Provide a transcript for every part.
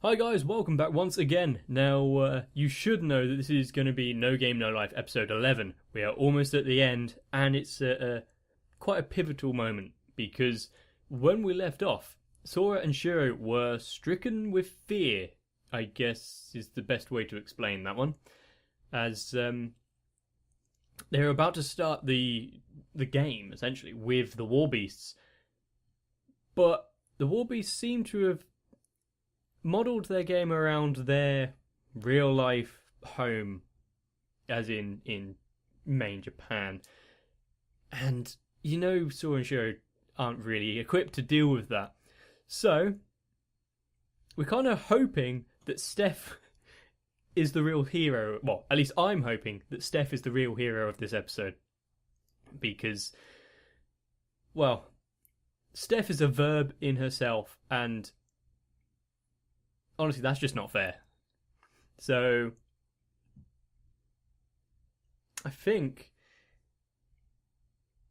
Hi guys, welcome back once again. Now, you should know that this is going to be No Game No Life episode 11. We are almost at the end, and it's quite a pivotal moment because when we left off, Sora and Shiro were stricken with fear, I guess is the best way to explain that one, as they're about to start the game, essentially, with the War Beasts. But the War Beasts seem to have modelled their game around their real life home, as in main Japan. And you know, Sora and Shiro aren't really equipped to deal with that. So we're kind of hoping that Steph is the real hero. Well, at least I'm hoping that Steph is the real hero of this episode. Because, well, Steph is a verb in herself, and honestly, that's just not fair. So I think,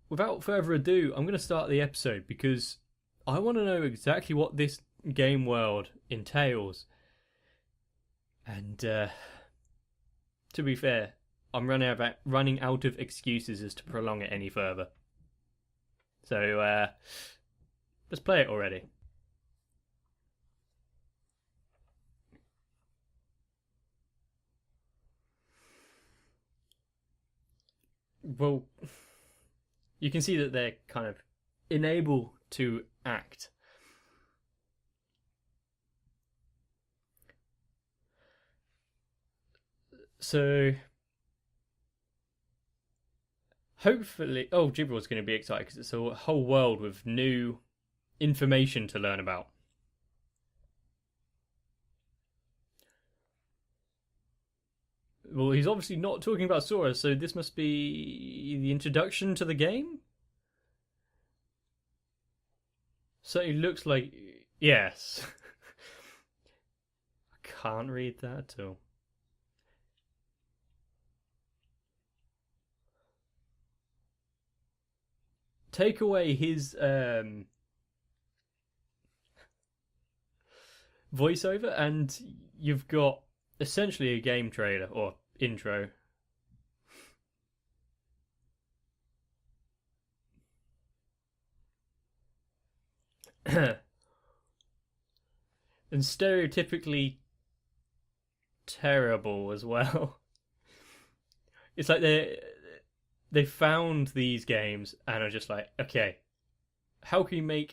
without further ado, I'm going to start the episode because I want to know exactly what this game world entails. And to be fair, I'm running out of excuses as to prolong it any further. So let's play it already. Well, you can see that they're kind of unable to act. So, hopefully, Jibril's going to be excited because it's a whole world with new information to learn about. Well, he's obviously not talking about Sora, so this must be the introduction to the game? So it looks like... Yes. I can't read that at all. Take away his voiceover and you've got essentially a game trailer, or intro. And stereotypically terrible as well. It's like they found these games and are just like, okay, how can you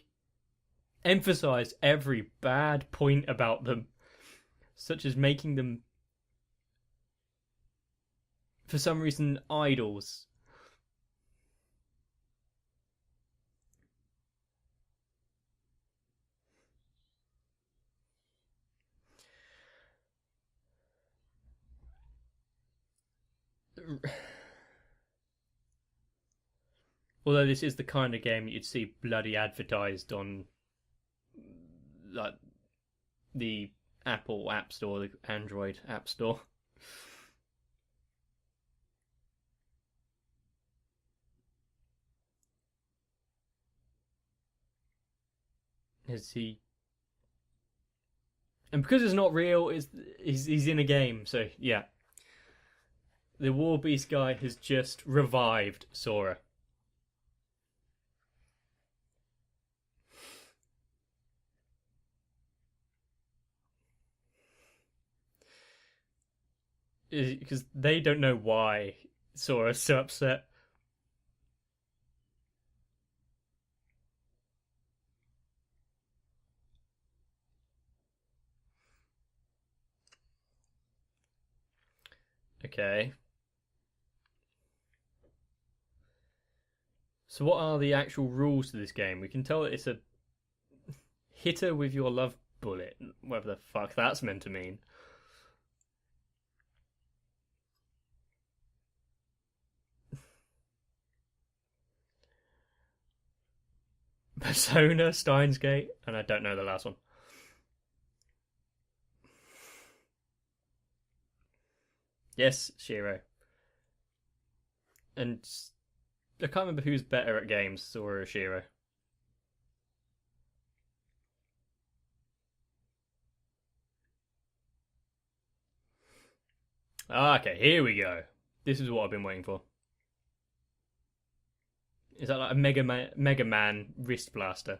emphasize every bad point about them, such as making them, for some reason, idols. Although this is the kind of game you'd see bloody advertised on, like, the Apple App Store, the Android App Store. Is he? And because it's not real, he's in a game, so yeah. The War Beast guy has just revived Sora. Because they don't know why Sora's so upset. Okay. So what are the actual rules to this game? We can tell that it's a hit her with your love bullet, whatever the fuck that's meant to mean. Persona, Steins Gate, and I don't know the last one. Yes, Shiro. And I can't remember who's better at games, Sora or Shiro. Okay, here we go. This is what I've been waiting for. Is that like a Mega Man wrist blaster?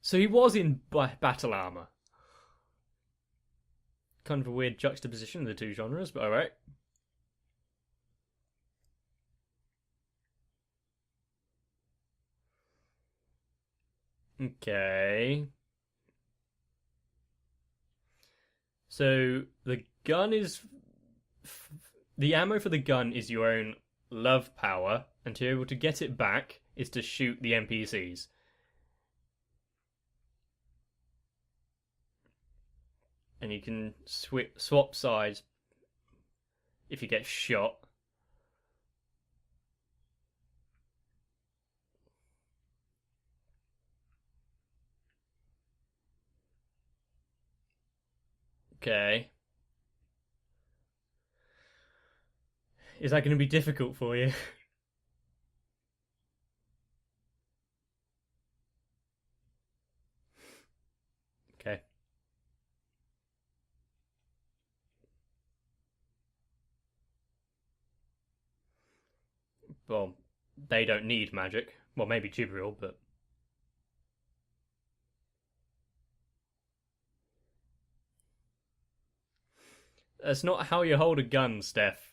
So he was in battle armor. Kind of a weird juxtaposition of the two genres, but alright. Okay. So the gun is. The ammo for the gun is your own love power, and to be able to get it back is to shoot the NPCs. And you can swap sides if you get shot. Okay. Is that going to be difficult for you? Okay. Well, they don't need magic. Well, maybe Jibril, but... That's not how you hold a gun, Steph.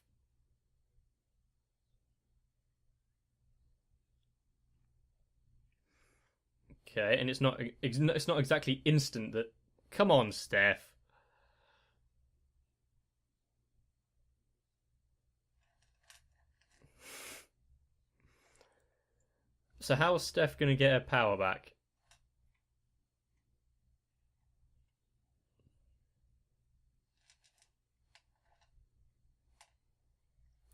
Okay, and it's not exactly instant that... Come on, Steph. So how is Steph going to get her power back?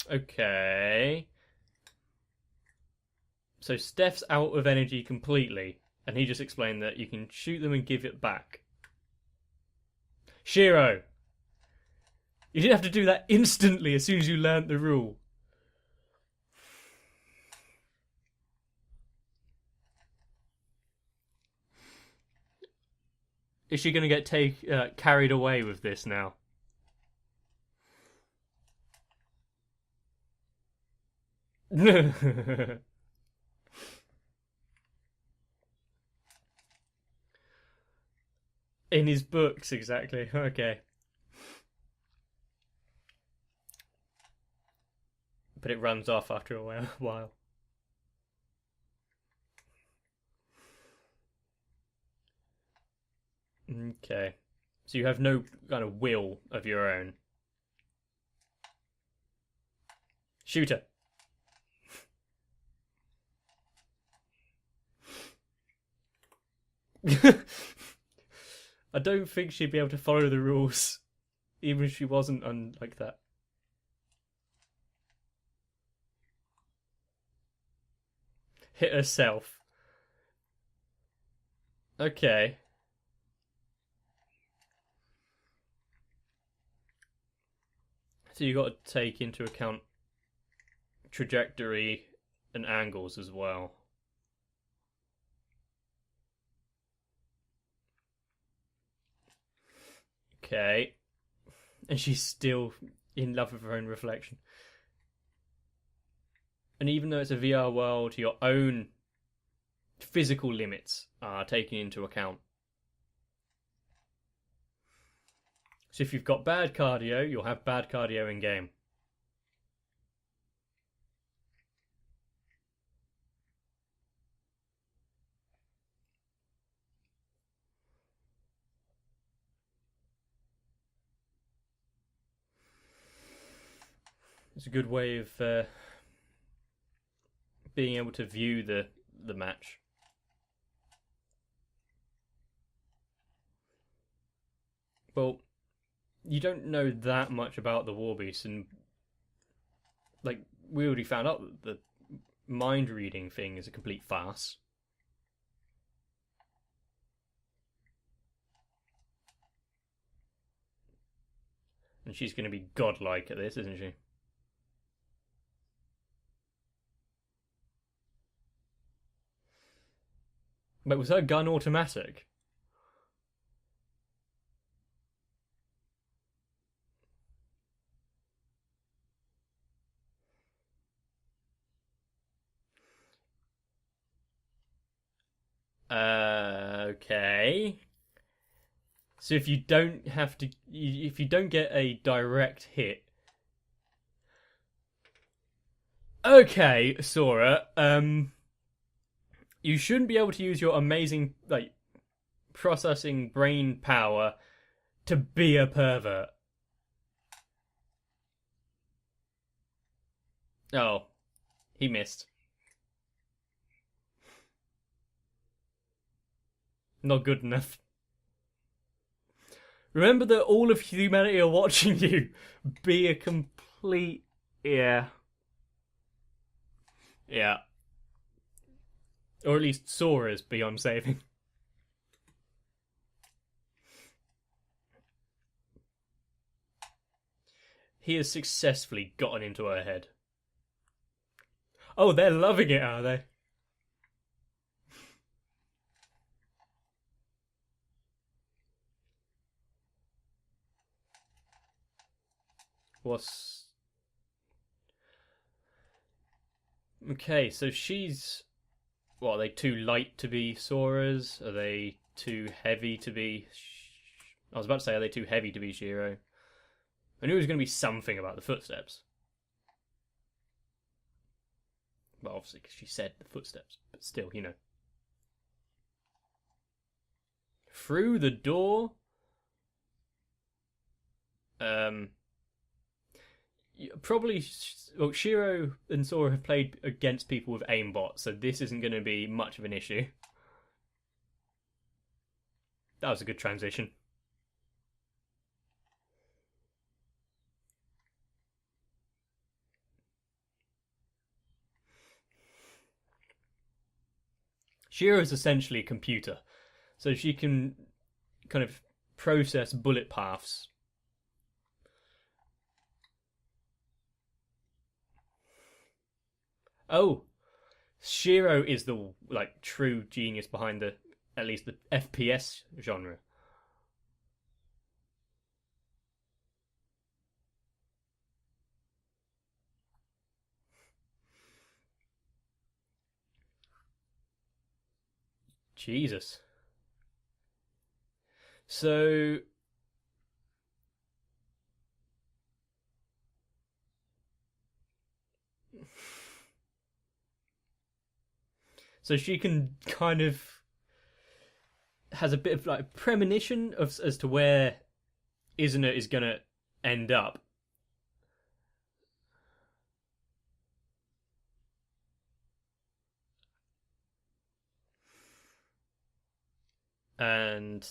Okay. So Steph's out of energy completely, and he just explained that you can shoot them and give it back. Shiro! You didn't have to do that instantly as soon as you learnt the rule. Is she going to get carried away with this now? In his books, exactly. Okay. But it runs off after a while. Okay. So you have no kind of will of your own. Shooter. I don't think she'd be able to follow the rules, even if she wasn't like that. Hit herself. Okay. So you got to take into account trajectory and angles as well. Okay. And she's still in love with her own reflection. And even though it's a VR world, your own physical limits are taken into account. So if you've got bad cardio, you'll have bad cardio in game. It's a good way of being able to view the match. Well, you don't know that much about the Warbeast, and like we already found out that the mind reading thing is a complete farce. And she's going to be godlike at this, isn't she? But was her gun automatic? Okay. So if you don't have to, if you don't get a direct hit, okay, Sora, you shouldn't be able to use your amazing like processing brain power to be a pervert. Oh, he missed. Not good enough. Remember that all of humanity are watching you. Be a complete. Yeah. Yeah. Or at least Sora's beyond saving. He has successfully gotten into her head. Oh, they're loving it, are they? What's. Okay, so she's. What, are they too light to be Sora's? Are they too heavy to be. I was about to say, are they too heavy to be Shiro? I knew it was going to be something about the footsteps. But obviously, because she said the footsteps. But still, you know. Through the door? Probably. Well, Shiro and Sora have played against people with aimbot, so this isn't going to be much of an issue. That was a good transition. Shiro is essentially a computer, so she can kind of process bullet paths. Oh, Shiro is the like true genius behind the at least the FPS genre. Jesus. So she can kind of has a bit of like premonition of as to where Izuna is gonna end up. And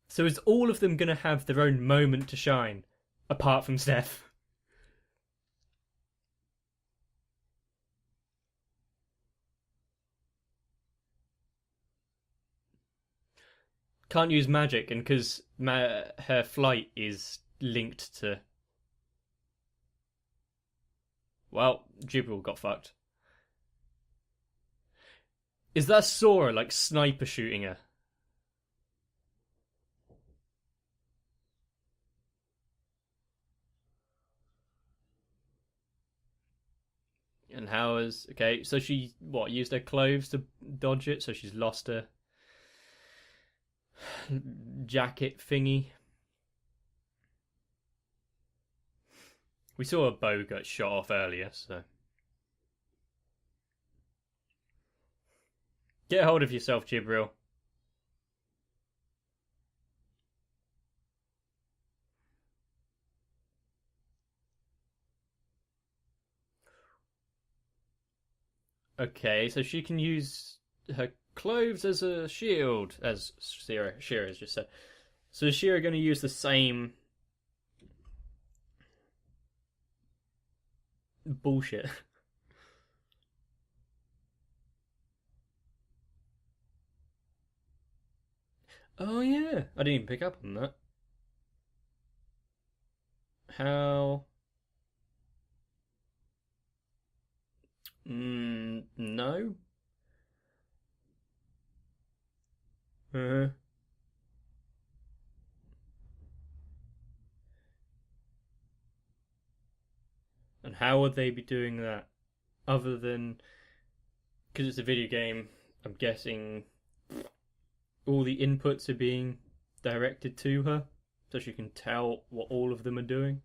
so is all of them gonna have their own moment to shine, apart from Steph? Can't use magic, and because her flight is linked to. Well, Jibril got fucked. Is that Sora like sniper shooting her? And how is okay? So she what used her clothes to dodge it, so she's lost her jacket thingy. We saw a bow get shot off earlier, so get hold of yourself, Jibril. Okay, so she can use her clothes as a shield, as Shira's just said. So is Shira going to use the same bullshit? Oh yeah, I didn't even pick up on that. How? No. Uh, And how would they be doing that? Other than, because it's a video game, I'm guessing all the inputs are being directed to her, so she can tell what all of them are doing.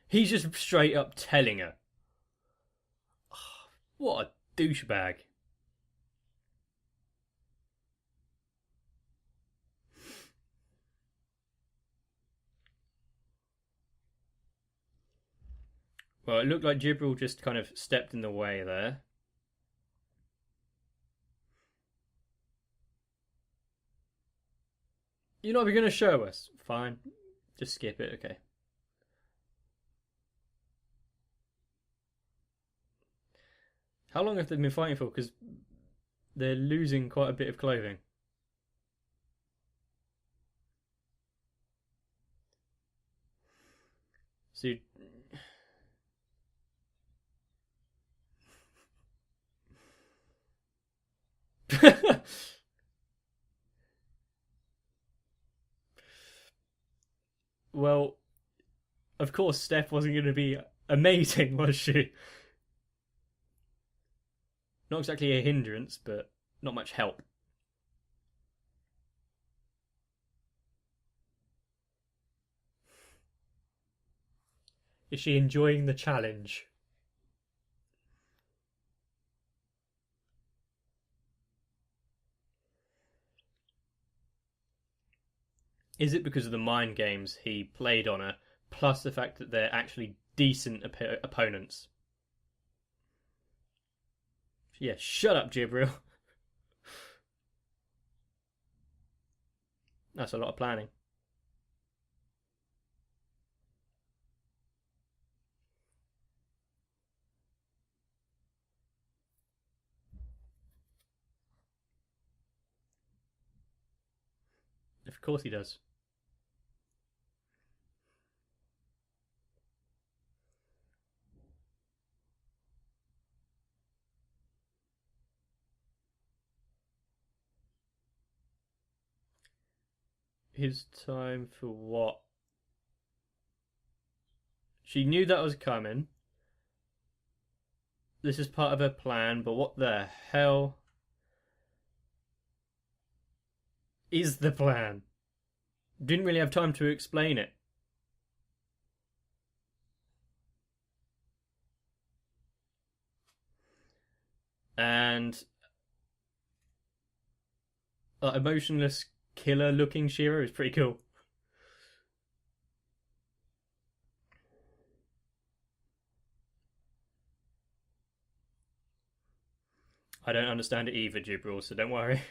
He's just straight up telling her. What a douchebag. Well, it looked like Jibril just kind of stepped in the way there. You're not going to show us? Fine. Just skip it, okay. How long have they been fighting for? Because they're losing quite a bit of clothing. So well, of course, Steph wasn't going to be amazing, was she? Not exactly a hindrance, but not much help. Is she enjoying the challenge? Is it because of the mind games he played on her, plus the fact that they're actually decent opponents? Yeah, shut up, Jibril. That's a lot of planning. Of course he does. His time for what? She knew that was coming. This is part of her plan, but what the hell is the plan? Didn't really have time to explain it. And emotionless killer looking Shiro is pretty cool. I don't understand it either, Jibril, so don't worry.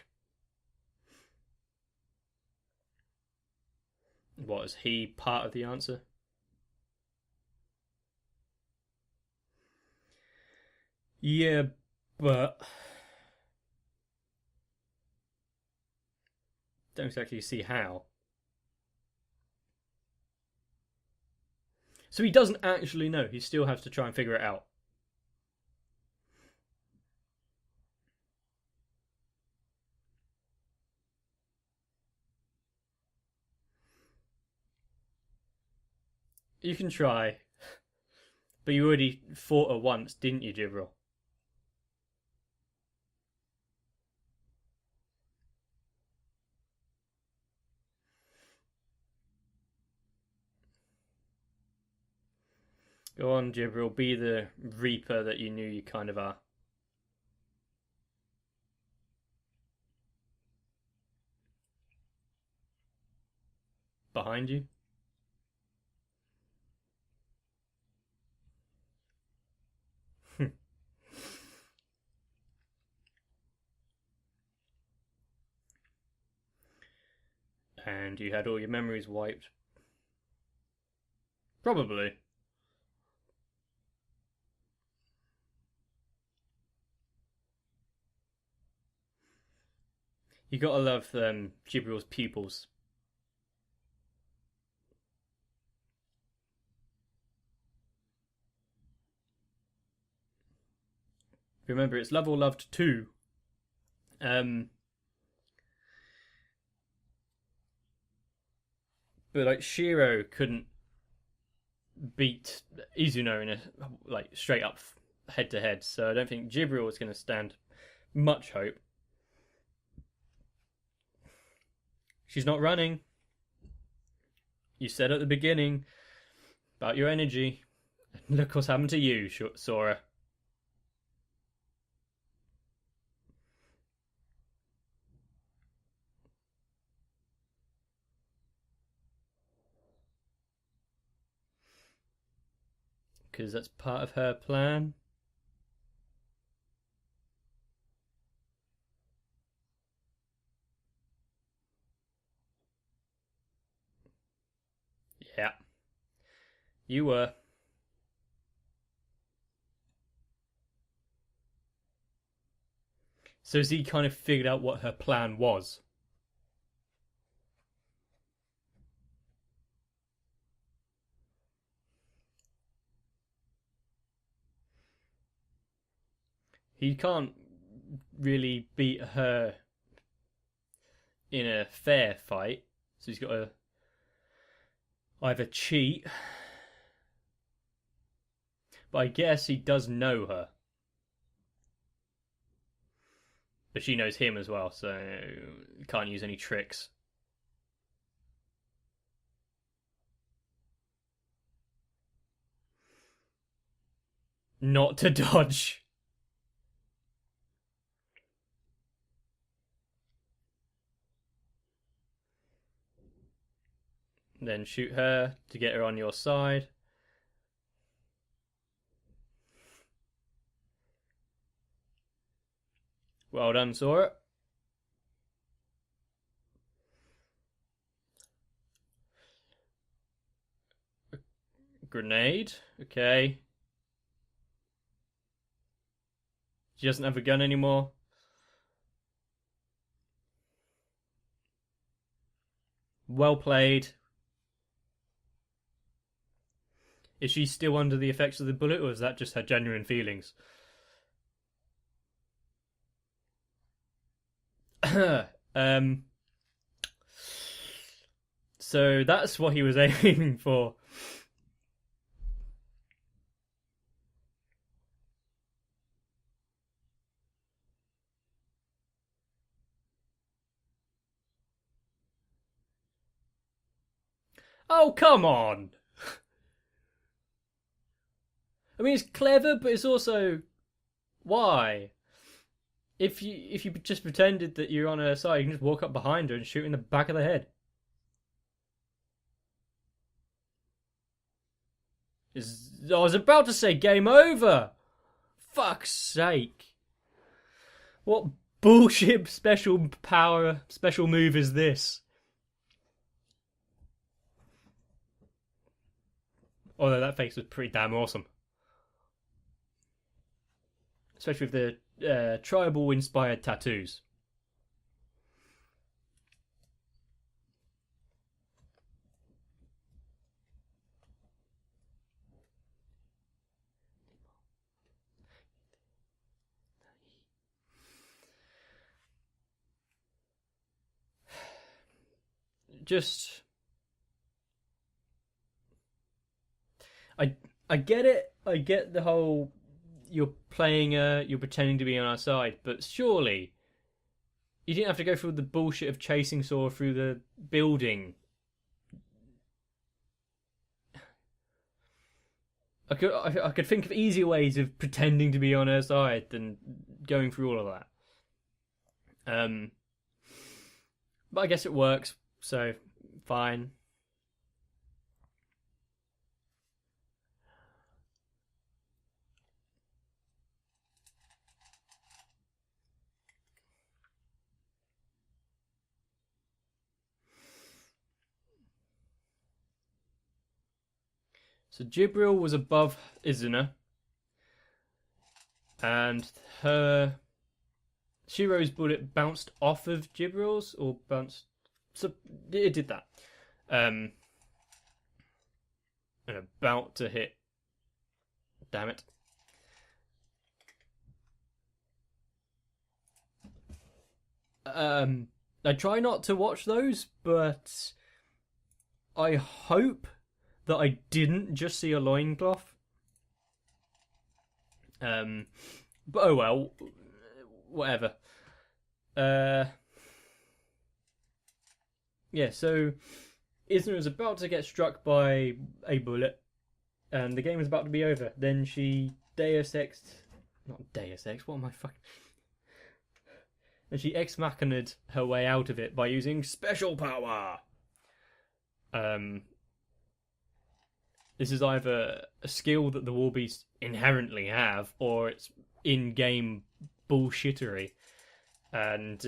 What, is he part of the answer? Yeah, but don't exactly see how. So he doesn't actually know. He still has to try and figure it out. You can try. But you already fought her once, didn't you, Jibril? Go on, Jibril. Be the Reaper that you knew you kind of are. Behind you? And you had all your memories wiped. Probably. You gotta love Jibril's pupils. Remember, it's Love or Loved 2. but like Shiro couldn't beat Izuno in a like straight up head to head, so I don't think Jibril was going to stand much hope. She's not running. You said at the beginning about your energy. Look what's happened to you, Sora. Because that's part of her plan. Yeah. You were. So has he kind of figured out what her plan was? He can't really beat her in a fair fight, so he's got to either cheat, but I guess he does know her. But she knows him as well, so can't use any tricks. Not to dodge. Then shoot her to get her on your side. Well done, Sora. Grenade. Okay. She doesn't have a gun anymore. Well played. Is she still under the effects of the bullet, or is that just her genuine feelings? So that's what he was aiming for. Oh, come on! I mean, it's clever, but it's also... Why? If you just pretended that you're on her side, you can just walk up behind her and shoot in the back of the head. I was about to say game over! Fuck's sake. What bullshit special move is this? Although that face was pretty damn awesome. Especially with the tribal-inspired tattoos. Just... I get it. I get the whole... You're pretending to be on our side, but surely you didn't have to go through the bullshit of chasing Sora through the building. I could think of easier ways of pretending to be on her side than going through all of that. But I guess it works, so fine. So Jibril was above Izuna, and Shiro's bullet bounced off of Jibril's, or bounced. So it did that. And about to hit. Damn it. I try not to watch those, but I hope that I didn't just see a loincloth. But oh well, whatever. Yeah, so Isna was about to get struck by a bullet, and the game was about to be over. Then she Deus Ex, not Deus Ex. What am I fucking? And she ex machina'd her way out of it by using special power. This is either a skill that the Warbeasts inherently have, or it's in-game bullshittery, and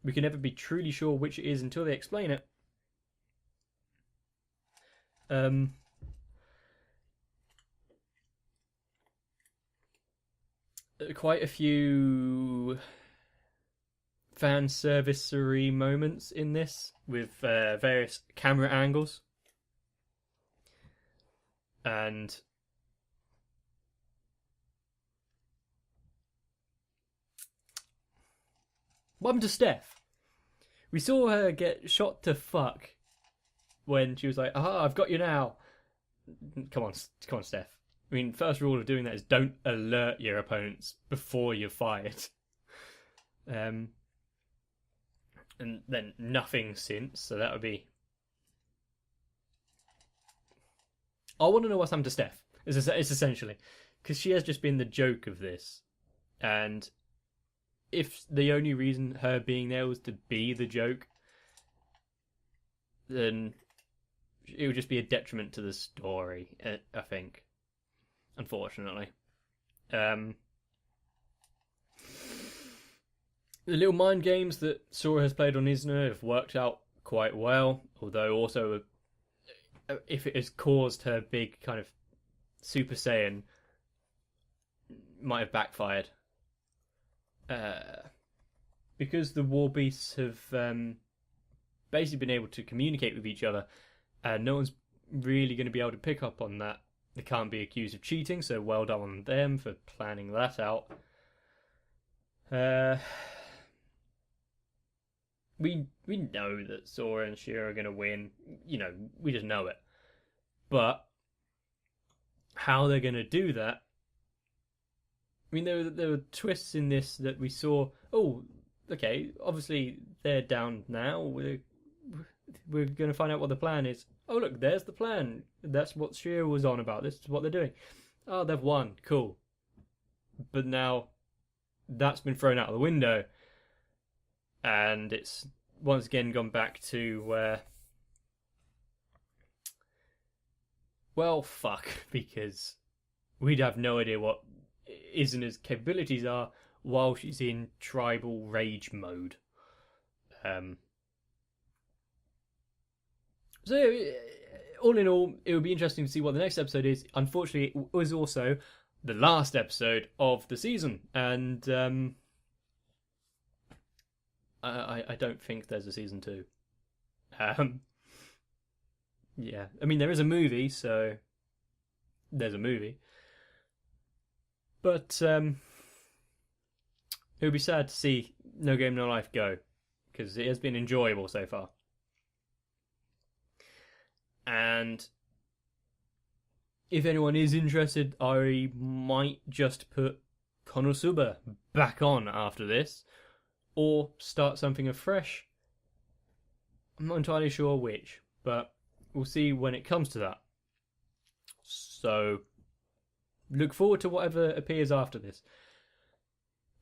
we can never be truly sure which it is until they explain it. Quite a few fan servicery moments in this with various camera angles, and what happened to Steph? We saw her get shot to fuck when she was like, "Aha, I've got you now." Come on, Steph. I mean, first rule of doing that is don't alert your opponents before you're fired. And then nothing since, so that would be... I want to know what's happened to Steph, it's essentially. Because she has just been the joke of this. And if the only reason her being there was to be the joke, then it would just be a detriment to the story, I think. Unfortunately. The little mind games that Sora has played on Isna have worked out quite well, although also if it has caused her big kind of Super Saiyan, might have backfired. Because the Warbeasts have basically been able to communicate with each other, and no one's really going to be able to pick up on that. They can't be accused of cheating, so well done on them for planning that out. We know that Sora and Shira are going to win. You know, we just know it. But how they're going to do that? I mean, there were twists in this that we saw. Oh, okay. Obviously, they're down now. We're going to find out what the plan is. Oh, look, there's the plan. That's what Shira was on about. This is what they're doing. Oh, they've won. Cool. But now that's been thrown out of the window. And it's once again gone back to, well, fuck, because we'd have no idea what Isna's capabilities are while she's in tribal rage mode. So, all in all, it would be interesting to see what the next episode is. Unfortunately, it was also the last episode of the season, and I don't think there's a season 2. Yeah, I mean, there is a movie, so there's a movie. But it would be sad to see No Game No Life go, because it has been enjoyable so far. And if anyone is interested, I might just put Konosuba back on after this, or start something afresh. I'm not entirely sure which, but we'll see when it comes to that. So look forward to whatever appears after this.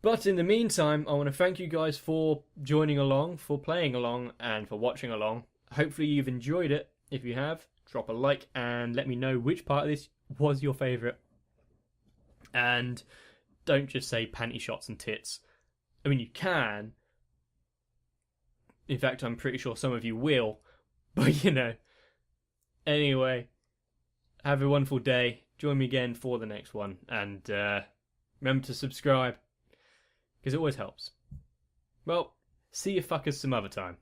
But in the meantime, I want to thank you guys for joining along, for playing along, and for watching along. Hopefully you've enjoyed it. If you have, drop a like and let me know which part of this was your favourite. And don't just say panty shots and tits. I mean, you can. In fact, I'm pretty sure some of you will. But, you know. Anyway, have a wonderful day. Join me again for the next one. And remember to subscribe, because it always helps. Well, see you fuckers some other time.